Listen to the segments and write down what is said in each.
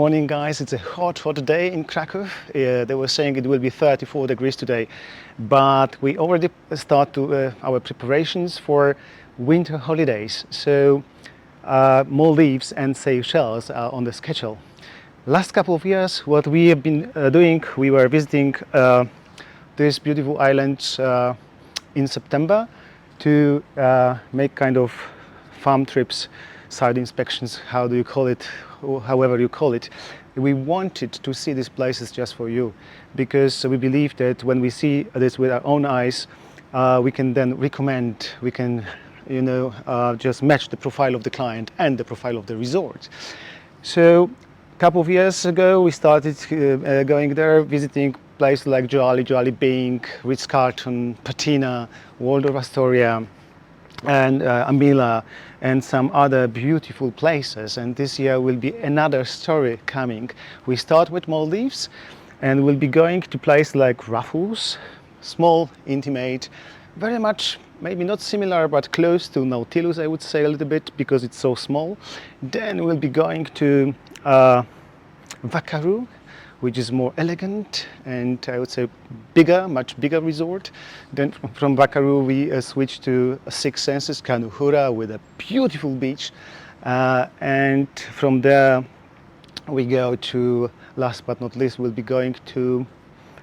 morning, guys. It's a hot day in Krakow. They were saying it will be 34 degrees today, but we already start to our preparations for winter holidays. So Maldives and Seychelles are on the schedule. Last couple of years, what we have been doing, we were visiting these beautiful islands in September to make kind of farm trips, site inspections, how do you call it, or however you call it. We wanted to see these places just for you, because we believe that when we see this with our own eyes, we can then recommend, we can, just match the profile of the client and the profile of the resort. So a couple of years ago, we started going there, visiting places like Jolly Being, Ritz-Carlton, Patina, Waldorf Astoria, and Amila, and some other beautiful places. And this year will be another story coming. We start with Maldives, and we'll be going to places like Raffles, small, intimate, very much maybe not similar but close to Nautilus, I would say, a little bit, because it's so small. Then we'll be going to Vakaroo, which is more elegant and I would say bigger, much bigger resort. Then from Vakaroo we switch to Six Senses, Kanuhura, with a beautiful beach. And from there we go to, last but not least, we'll be going to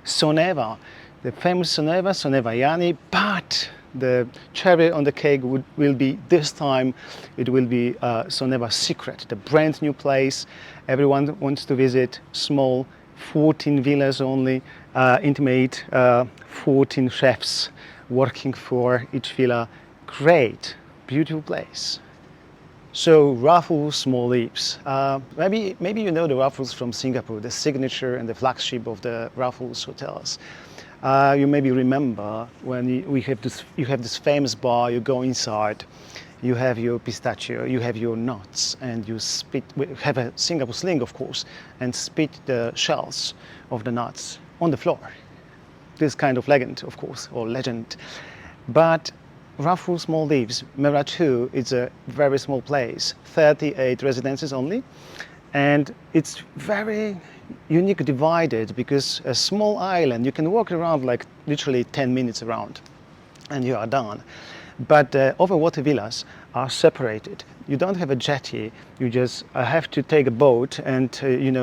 Soneva, the famous Soneva Jani, but the cherry on the cake will be, this time it will be Soneva Secret, the brand new place everyone wants to visit. Small, 14 villas only, intimate, 14 chefs working for each villa. Great, beautiful place. So Raffles, Maldives. Maybe you know the Raffles from Singapore, the signature and the flagship of the Raffles hotels. You maybe remember when you have this famous bar. You go inside, you have your pistachio, you have your nuts, and you have a Singapore sling, of course, and spit the shells of the nuts on the floor. This kind of legend, of course, or legend. But Raffles, Maldives, Meradhoo, it's a very small place, 38 residences only, and it's very unique, divided, because a small island, you can walk around like literally 10 minutes around and you are done. But overwater villas are separated. You don't have a jetty, you just have to take a boat and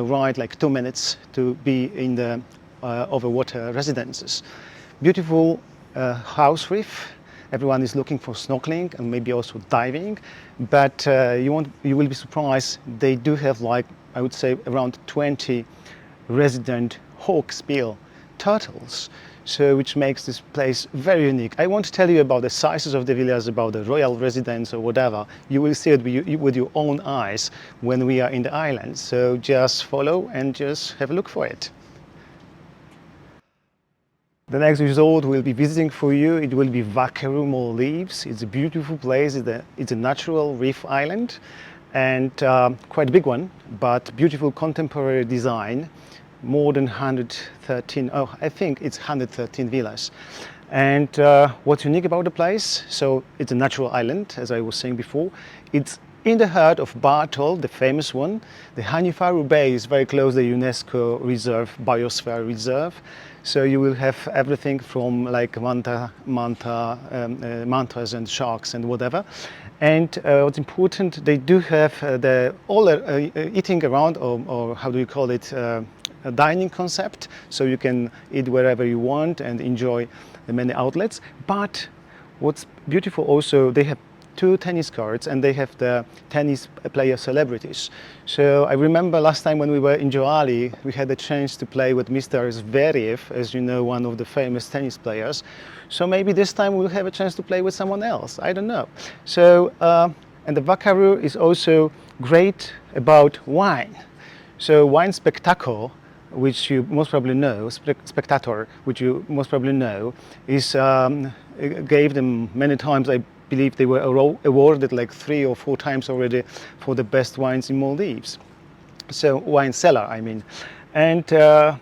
ride like 2 minutes to be in the overwater residences. Beautiful house reef. Everyone is looking for snorkeling and maybe also diving, but you will be surprised, they do have, like, I would say, around 20 resident hawksbill turtles, so which makes this place very unique. I won't tell you about the sizes of the villas, about the royal residence or whatever. You will see it with your own eyes when we are in the island. So just follow and just have a look for it. The next resort we'll be visiting for you, it will be Vakaroo, Maldives. It's a beautiful place. It's a natural reef island, and quite a big one, but beautiful contemporary design. More than 113, I think it's 113 villas. And what's unique about the place, so it's a natural island, as I was saying before. It's in the heart of Bar Atoll, the famous one. The Hanifaru Bay is very close to the UNESCO Reserve, Biosphere Reserve. So you will have everything from like mantas and sharks and whatever. And what's important, they do have eating around, or how do you call it, a dining concept. So you can eat wherever you want and enjoy the many outlets. But what's beautiful also, they have 2 tennis courts and they have the tennis player celebrities. So I remember last time when we were in Jolly, we had the chance to play with Mr. Zverev, as you know, one of the famous tennis players. So maybe this time we'll have a chance to play with someone else, I don't know. So, and the Vakaroo is also great about wine. So Wine Spectacle, which you most probably know, Spectator, which you most probably know, is gave them many times, I believe they were awarded like 3 or 4 times already for the best wines in Maldives. So wine cellar, I mean. And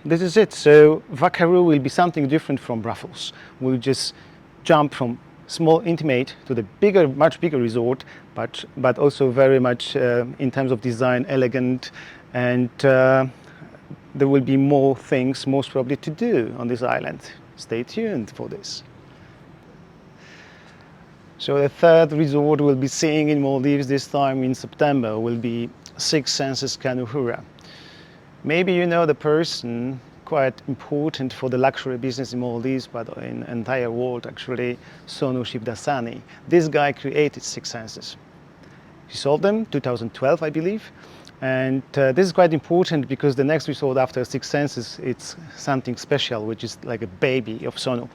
this is it. So Vakaroo will be something different from Raffles. We'll just jump from small, intimate to the bigger, much bigger resort, but also very much in terms of design, elegant and there will be more things most probably to do on this island. Stay tuned for this. So the third resort we'll be seeing in Maldives this time in September will be Six Senses Kanuhura. Maybe you know the person quite important for the luxury business in Maldives, but in the entire world actually, Soneva. This guy created Six Senses. He sold them 2012, I believe. And this is quite important because the next resort after Six Senses, it's something special, which is like a baby of Sonu.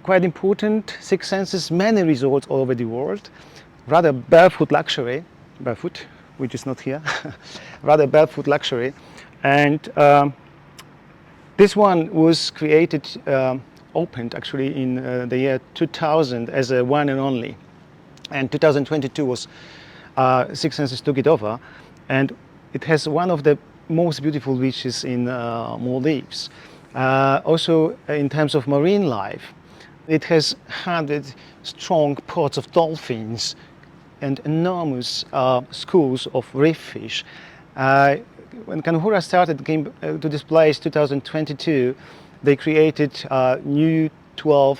Quite important, Six Senses, many resorts all over the world, rather barefoot luxury, barefoot, which is not here, rather barefoot luxury. And this one was created, opened actually in the year 2000 as a one and only. And 2022 was Six Senses took it over, and it has one of the most beautiful beaches in Maldives. Also, in terms of marine life, it has 100 strong pods of dolphins and enormous schools of reef fish. When Kanuhura started came to this place 2022, they created new 12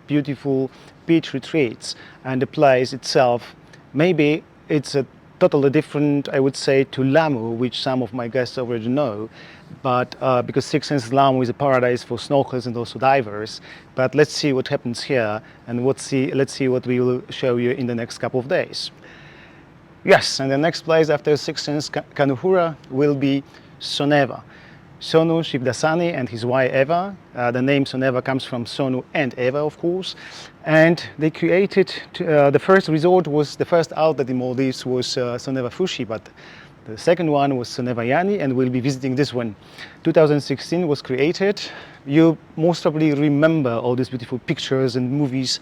beautiful beach retreats, and the place itself, maybe it's a totally different, I would say, to Lamu, which some of my guests already know, but because Six Senses Lamu is a paradise for snorkelers and also divers. But let's see what happens here, and let's see what we will show you in the next couple of days. Yes, and the next place after Six Senses Kanuhura will be Soneva. Sonu Shivdasani and his wife Eva. The name Soneva comes from Sonu and Eva, of course. And they created, the first resort was, the first outlet in Maldives was Soneva Fushi, but the second one was Soneva Jani, and we'll be visiting this one. 2016 was created. You most probably remember all these beautiful pictures and movies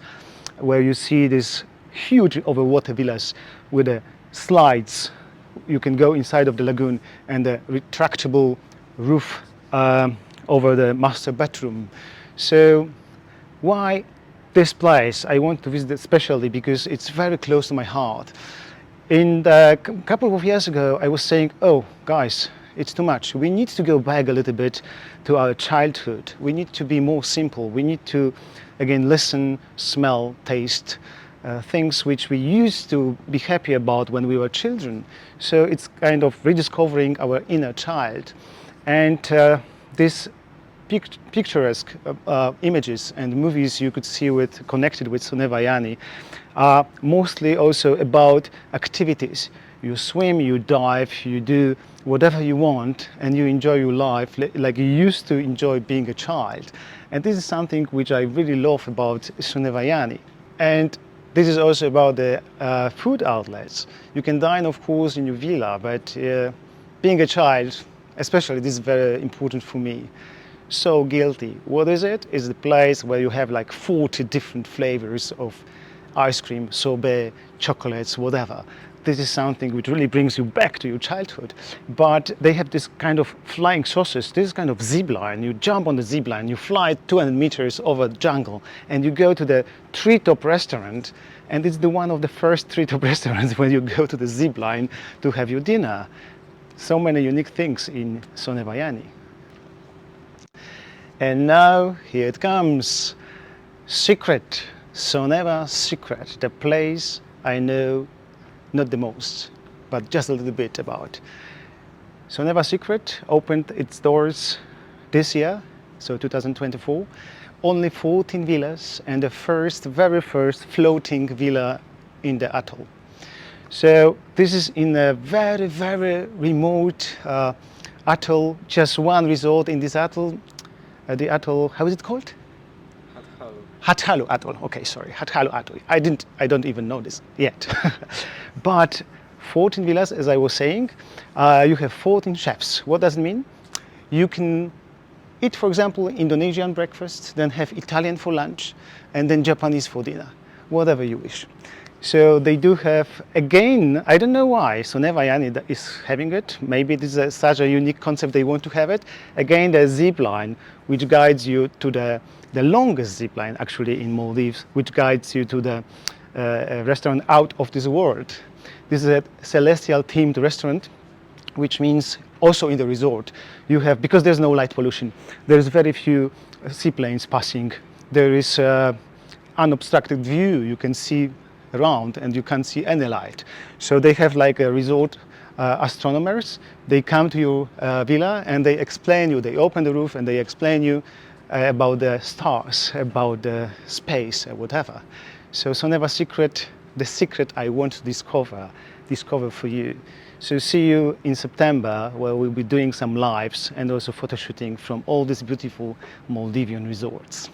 where you see these huge overwater villas with the slides. You can go inside of the lagoon, and the retractable roof over the master bedroom. So why this place? I want to visit it especially because it's very close to my heart. In a couple of years ago, I was saying, oh guys, it's too much. We need to go back a little bit to our childhood. We need to be more simple. We need to, again, listen, smell, taste, things which we used to be happy about when we were children. So it's kind of rediscovering our inner child. And these picturesque images and movies you could see connected with Soneva Jani are mostly also about activities. You swim, you dive, you do whatever you want, and you enjoy your life like you used to enjoy being a child. And this is something which I really love about Soneva Jani. And this is also about the food outlets. You can dine, of course, in your villa, but being a child, especially, this is very important for me. So guilty. What is it? It's the place where you have like 40 different flavors of ice cream, sorbet, chocolates, whatever. This is something which really brings you back to your childhood. But they have this kind of flying saucers, this kind of zip line. You jump on the zip line, you fly 200 meters over the jungle, and you go to the treetop restaurant, and it's the one of the first treetop restaurants when you go to the zip line to have your dinner. So many unique things in Soneva Jani. And now here it comes. Secret, Soneva Secret, the place I know not the most, but just a little bit about. Soneva Secret opened its doors this year, so 2024. Only 14 villas and the very first floating villa in the atoll. So this is in a very, very remote atoll, just one resort in this atoll. The atoll, how is it called? Hathalu Atoll. Okay, sorry, Hathalu Atoll. I don't even know this yet. But 14 villas, as I was saying, you have 14 chefs. What does it mean? You can eat, for example, Indonesian breakfast, then have Italian for lunch, and then Japanese for dinner, whatever you wish. So they do have, again, I don't know why Soneva Jani is having it. Maybe this is such a unique concept they want to have it. Again, the zip line, which guides you to the longest zip line actually in Maldives, which guides you to the restaurant out of this world. This is a celestial themed restaurant which means also in the resort you have, because there's no light pollution, there's very few seaplanes passing, there is unobstructed view, you can see around and you can't see any light. So they have like a resort astronomers, they come to your villa and they explain you, they open the roof and they explain you about the stars, about the space, whatever. So Soneva secret, the secret I want to discover for you. So see you in September, where we'll be doing some lives and also photo shooting from all these beautiful Maldivian resorts.